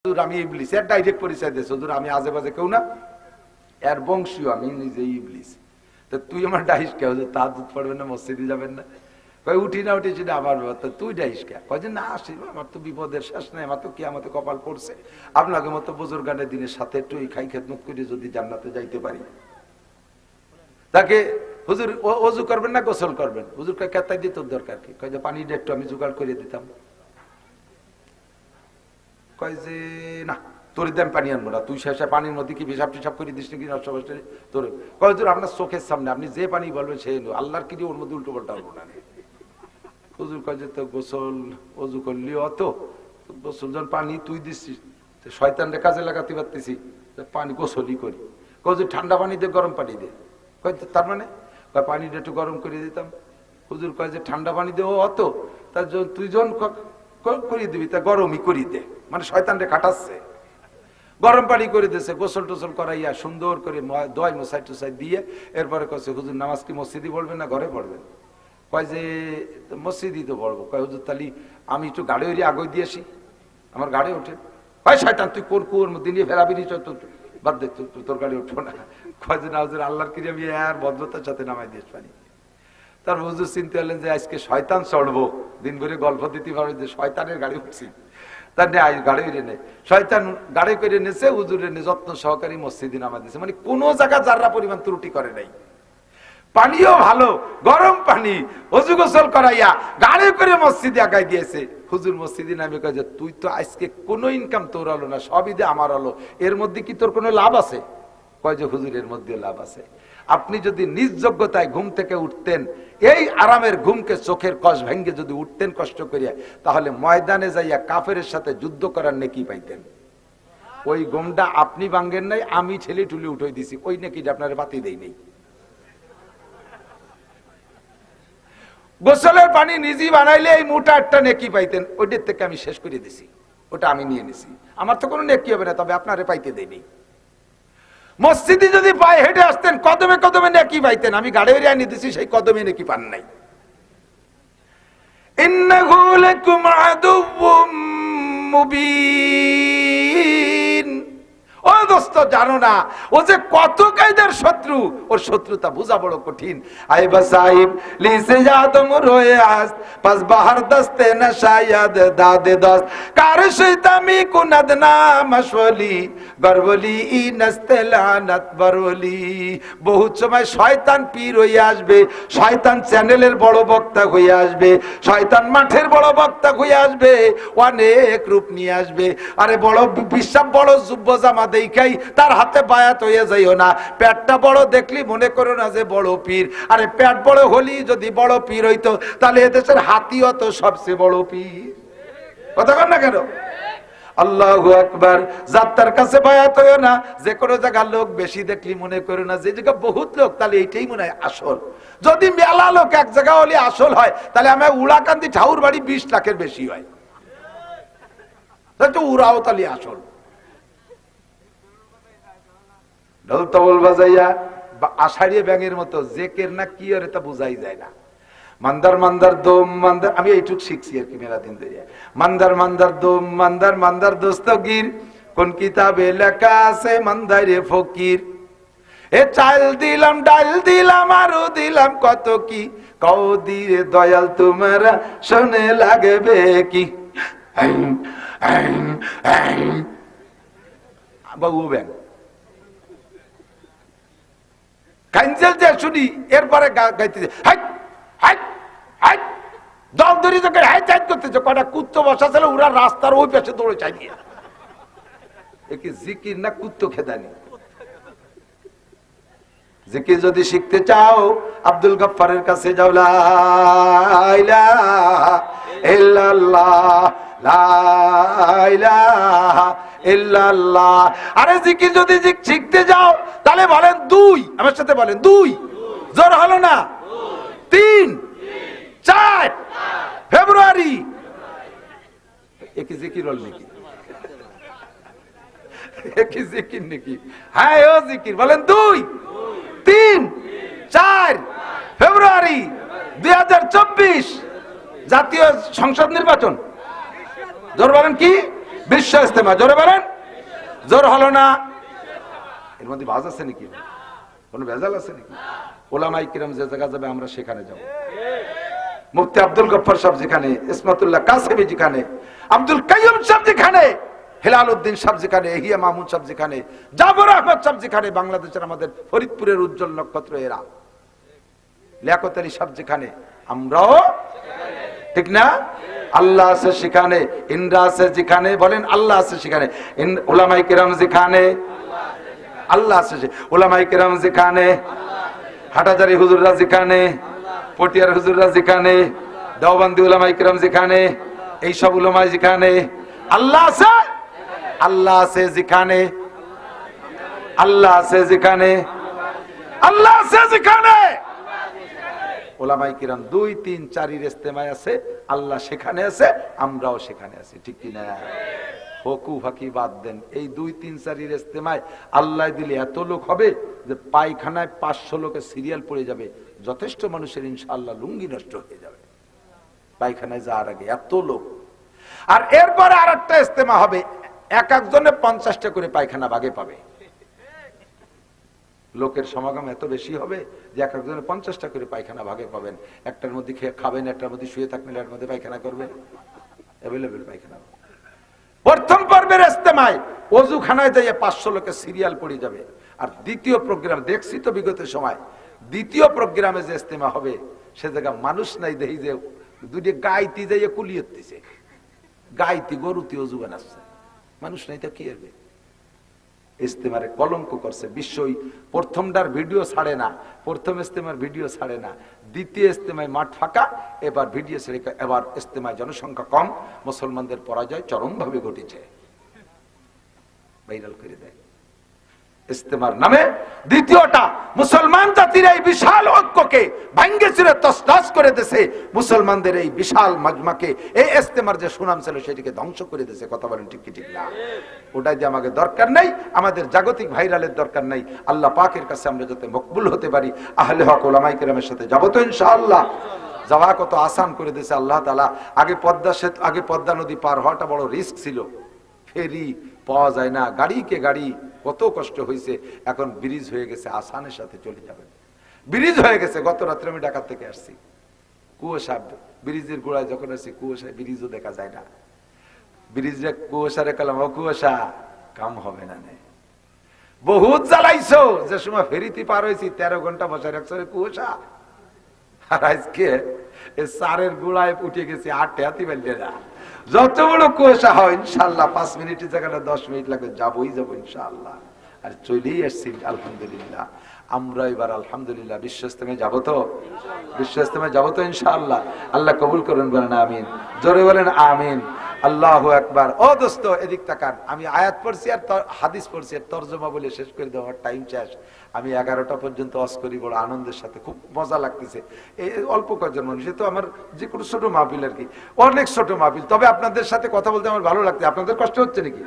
আমি ইবলিস, এর ডাইরেক্ট পরিচয় দিয়েছে, হুজুর আমি আজে বাজে কেউ না, এর বংশীয়, আমি নিজেই ইবলিস। তো তুই আমার ডাইস কে? হুজুর তাহাজ্জুদ পড়বেন না, মসজিদে যাবেন না? কই উঠি না উঠেছি না আমার ব্যাপার, তুই ডাইস কে? কয় যে না আসি, আমার তো বিপদের শেষ নাই, আমার তো কিয়ামতে কপাল পড়ছে, আপনাকে মতো বুজুর্গানের দিনের সাথে একটু এই খাই খেদমত করে যদি জান্নাতে যাইতে পারি। তাকে হুজুর ওযু করবেন না গোসল করবেন? হুজুর কয় কেতাই দিয়ে তোর দরকার কি? কয় যে পানিটা একটু আমি জোগাড় করে দিতাম। কয় যে না তোর দাম পানি আনবো না, তুই শেষে পানির মধ্যে কি পেশাব টেশাব করে দিস নাকি নষ্ট তোর? কয় হুজুর আপনার চোখের সামনে আপনি যে পানি বলবেন সে আল্লাহর কি ওর মধ্যে উল্টো পাল্টা হবো না। হুজুর কয় যে তো গোসল ওযু করলি অত গোসল যখন পানি তুই দিচ্ছিস, শয়তানরে কাজে লাগাতে পারতেছি, পানি গোসলই করি। কয় যে ঠান্ডা পানি দে গরম পানি দে। কয় তার মানে? কয় পানিটা একটু গরম করে দিতাম। হুজুর কয় যে ঠান্ডা পানি দে ও অত, তার তুই যখন করিয়ে দিবি তা গরমই করি দে, মানে শয়তানরে কাটাচ্ছে। গরম পানি করে দিয়েছে, গোসল টোসল করাইয়া সুন্দর করে দোয়াই মশাই টুসাই দিয়ে এরপরে কয়েছে হুজুর নামাজ কি মসজিদে পড়বেন না ঘরে পড়বেন? কয় যে মসজিদই তো পড়বো। কয় হুজুর তাহলে আমি একটু গাড়ি ওরি আগে দিয়ে আসি, আমার গাড়ি ওঠে। কয় শয়তান তুই কোন কুয়োর মধ্যে নিয়ে ফেরাবিনি, বাদ দে তোর গাড়ি উঠবো না। কয় যে না হুজুর আল্লাহর কিরে আমি আর ভদ্রতার সাথে নামাই দিয়ে পারি। তার হুজুর চিন্তা করলেন যে আজকে শয়তান চড়বো, দিন ভরে গল্প দিতে পারবে যে শয়তানের গাড়ি উঠছি, তার গাড়ি নে শয়তান গাড়ি করে নেছে, হুজুরে যত্ন সহকারী মসজিদে নামাজ দিয়েছে, মানে কোনো জায়গা যারা পরিমাণ ত্রুটি করে নাই। পানিও ভালো, গরম পানি, ওযু গোসল করাইয়া গাড়ি করে মসজিদে আগাই দিয়েছে। হুজুর মসজিদে নামে কয় যে তুই তো আজকে কোনো ইনকাম তোর হলো না, সবই দে আমার হলো, এর মধ্যে কি তোর কোনো লাভ আছে? কয় যে হুজুর এর মধ্যে লাভ আছে। আপনি যদি নিজ যোগ্যতায় ঘুম থেকে উঠতেন, এই আরামের ঘুমকে চোখের কষ ভেঙ্গে যদি উঠতেন কষ্ট করিয়া, তাহলে ময়দানে যাইয়া কাফেরের সাথে যুদ্ধ করার নেকি পাইতেন। ওই ঘুমটা আপনি ভাঙ্গেন নাই, আমি ছেলে টুলি উঠে দিছি, ওই নেকিটা আপনার বাতি দেই নেই। গোসলের পানি নিজেই বানাইলে এই মোটা একটা নেকি পাইতেন, ওইটার থেকে আমি শেষ করে দিছি, ওটা আমি নিয়ে নিছি, আমার তো কোনো নেকি হবে না, তবে আপনারে পাইতে দেয়নি। মসজিদে যদি পায়ে হেঁটে আসতেন কদমে কদমে নেকি পাইতেন, আমি গাড়ি বেরিয়ে আনি দিছি, সেই কদমে নেকি পান নাই। ইন্নাহু লাকুম আদুউম মুবিন। ও দোস্ত জানো না ও যে কত কায়দার শত্রু, ওর শত্রুতা বোঝা বড় কঠিন। আইবা সাহিব লিসে যা তুম রোয়ে আস পাস বাহার দস্তে না শায়দ দাদে দস্ত কার শৈতামি কুনাদ না মশওয়ালি গরবলি ই নস্তেলানাত বরলি। বহুত সময় শয়তান পীর হয়ে আসবে, শয়তান চ্যানেলের বড় বক্তা হয়ে আসবে, শয়তান মাঠের বড় বক্তা হয়ে আসবে, অনেক রূপ নিয়ে আসবে। আরে বড় বিশ্বাস বড় যুব্য জামা দেখাই তার হাতে বায়াত হয়ে যাইও না। পেটটা বড় দেখলি মনে করো না যে বড় পীর। আরে পেট বড় হলি যদি বড় পীর হইতো, তাহলে এদেশের হাতিও তো সবচেয়ে বড় পীর। কথা কন না কেন? আল্লাহু আকবার। যাত্রার কাছে বায়াত হইও না। যে কোনো জায়গার লোক বেশি দেখলি মনে করো না যে জায়গা বহুত লোক, তাহলে এইটাই মনে হয় আসল। যদি মেলা লোক এক জায়গা হলে আসল হয়, তাহলে আমার উড়াকান্দি ঠাউর বাড়ি 20 লাখের বেশি হয়, তো উড়াও তাহলে আসল। ঢোল তবল বাজাইয়া আষাঢ়িয়া ব্যাঙের মতো জেকের না কি আর তা বুঝাই যায় না। মান্দার মান্দার দোম মান্দার, আমি এইটুক শিখছি আর কি মেলা দিন ধরে। মান্দার মান্দার দোম মান্দার মান্দার দোস্তগীর, কোন কিতাবে লেখা আছে মান্দারে ফকির। এ চাল দিলাম ডাল দিলাম আরো দিলাম কত কি, কও দিয়ে দয়াল তোমারা শোনে লাগবে কি। বাবু ব্যাং কাইঞ্জেল যে শুনি, এরপরে গাইতেছে হাইট হাইট হাইট, দল ধরে যখন হাইট হাইট করতেছে, কটা কুত্তো বসা ছিল ওরা রাস্তার ওই পাশে দৌড়ে চাই গিয়ে। একে জিকির না কুত্তো খেদানি। জিকির যদি শিখতে চাও আব্দুল গফফারের কাছে যাও। লা ইলাহা ইল্লাল্লাহ লা ইলাহা ইল্লাল্লাহ। আরে জিকির যদি শিখতে যাও তাহলে বলেন 2, আমার সাথে বলেন 2, জোর হলো না, 3, 4 ফেব্রুয়ারি। একই জিকির হল নাকি? একই জিকির নাকি? হ্যাঁ ও জিকির। বলেন 2, 3, 4 ফেব্রুয়ারি 2024 জাতীয় সংসদ নির্বাচন। জোর বলেন কি? বিশ্ব ইজতেমা, জোরে বলেন। জোর হলো না? এর মধ্যে ভাজ আছে নাকি? কোন ভেজাল আছে নাকি? ওলামায়ে কিরাম যে জায়গা যাবে আমরা সেখানে যাব। মুফতি আব্দুল গফফার সাহেব যেখানে, ইসমাতুল্লাহ কাসেমি যেখানে, আব্দুল কাইয়ুম সাহেব যেখানে, হেলাল উদ্দিন সাহেব যেখানে, এহিয়া মামুন সাহেব যেখানে, জাফর আহমদ সাহেব যেখানে, বাংলাদেশের আমাদের ফরিদপুরের উজ্জ্বল নক্ষত্র এরা, লিয়াকত আলী সাহেব যেখানে, আমরাও ঠিক না? আল্লাহ আছে সেখানে, ইন্দ্রা আছে যেখানে, বলেন আল্লাহ আছে সেখানে। উলামায়ে কিরাম যেখানে, আল্লাহ আছে। উলামায়ে কিরাম যেখানে, হাটাজারি হুজুররা যেখানে, পটিয়ার হুজুররা যেখানে, দেওবন্দি উলামায়ে কিরাম যেখানে, এই সব উলামা যেখানে, আল্লাহ আছে। আল্লাহ আছে যেখানে, আল্লাহ আছে যেখানে, আল্লাহ আছে যেখানে, ওলামায়ে কিরাম 2, 3, 4 ইজতেমায় আছে, আল্লাহ সেখানে আছে, আমরাও সেখানে আছি, ঠিক কি না? হকু ফাঁকি বাদ দেন, এই 2, 3, 4 ইজতেমায় আল্লাহ দিলে এত লোক হবে যে পায়খানায় 500 লোকের সিরিয়াল পড়ে যাবে, যথেষ্ট মানুষের ইনশাআল্লাহ লুঙ্গি নষ্ট হয়ে যাবে পায়খানায় যাওয়ার আগে, এত লোক। আর এরপরে আরেকটা ইজতেমা হবে, এক একজনে 50টা করে পায়খানা ভাগে পাবে। লোকের সমাগম এত বেশি হবে যে এক একজনে 50টা করে পায়খানা ভাগে পাবেন। একটার মধ্যে খাবেন, একটার মধ্যে শুয়ে থাকবেন, এর মধ্যে পায়খানা করবেন, অ্যাভেলেবেল পায়খানা। প্রথম পর্বের ইজতেমায় ওযুখানায় যাইয়ে 500 লোকের সিরিয়াল পড়ে যাবে। আর দ্বিতীয় প্রোগ্রাম দেখছি তো বিগত সময়, দ্বিতীয় প্রোগ্রামে যে ইজতেমা হবে সে জায়গা মানুষ নাই, দেখি যে দুটি গাইতি যাইয়ে কুলিয়েছে, গাইতি গরুতি ওযু বানাচ্ছে, মানুষ নাই, তা কি হবে? ইজতেমারে কলঙ্ক করছে বিশ্বই। প্রথমটার ভিডিও ছাড়ে না, প্রথম ইজতেমার ভিডিও ছাড়ে না, দ্বিতীয় ইজতেমায় মাঠ ফাঁকা, এবার ভিডিও ছেড়ে, এবার ইজতেমায় জনসংখ্যা কম, মুসলমানদের পরাজয় চরমভাবে ঘটেছে, ভাইরাল করে দেয় ইজতেমার নামে। দ্বিতীয়টা, মুসলমান জাতির এই বিশাল ঐক্যকে ভাঙ্গে চুরে তছনছ করে দিয়েছে, মুসলমানদের এই বিশাল মাজমাকে, এই ইজতেমার যে সুনাম ছিল সেটিকে ধ্বংস করে দিয়েছে। কথা বলেন ঠিক কি ঠিক না? ওটাই যে আমাদের দরকার নাই, আমাদের জাগতিক ভাইরালের দরকার নাই। আল্লাহ পাকের কাছে আমরা যাতে মকবুল হতে পারি, আহলে হক ওলামায়ে কেরামের সাথে যাবো তো ইনশাআল্লাহ। যাওয়া কত আসান করে দিয়েছে আল্লাহ তাআলা। আগে পদ্মা নদী পার হওয়াটা বড় রিস্ক ছিল, ফেরি পাওয়া যায় না, গাড়িকে গাড়ি, কত কষ্ট হয়েছে। এখন ব্রিজ হয়ে গেছে, আসানের সাথে চলে যাবেন, ব্রিজ হয়ে গেছে। গত রাত্রে আমি ঢাকা থেকে আসছি, কুয়াশা, ব্রিজের গোড়ায় যখন আসছি কুয়াশায় ব্রিজও দেখা যায় না। ব্রিজে কুয়াশা রেখালাম, ও কুয়াশা কাম হবে না, বহুত জ্বালাইছো। যে সময় ফেরিতে পার হয়েছি 13 ঘন্টা বসে রাখছো কুয়াশা, আর আজকে সারের গোড়ায় উঠে গেছি, 8 হাতি বেলবে না। যত বড় কুয়াশা হয় ইনশাআল্লাহ 5 মিনিটের জায়গাটা 10 মিনিট লাগবে, যাবোই যাবো ইনশাআল্লাহ। আর চলেই আসছি আলহামদুলিল্লাহ। আমরা এবার আলহামদুলিল্লাহ বিশ্ব ইজতেমায় যাবো তো, বিশ্ব ইজতেমায় যাবো তো ইনশাআল্লাহ। আল্লাহ কবুল করুন, বলেন আমিন, জোরে বলেন আমিন। আল্লাহু আকবার। ও দোস্ত এদিক তাকান, আমি আয়াত পড়ছি আর হাদিস পড়ছি আর তরজমা বলে শেষ করে দেওয়ার টাইম শেষ। আমি 11টা পর্যন্ত ওয়াজ করি, বড় আনন্দের সাথে, খুব মজা লাগতেছে। এই অল্প কয়েকজন মানুষ, তো আমার যে কোনো ছোট মাহফিল আর কি, অনেক ছোট মাহফিল, তবে আপনাদের সাথে কথা বলতে আমার ভালো লাগছে। আপনাদের কষ্ট হচ্ছে নাকি?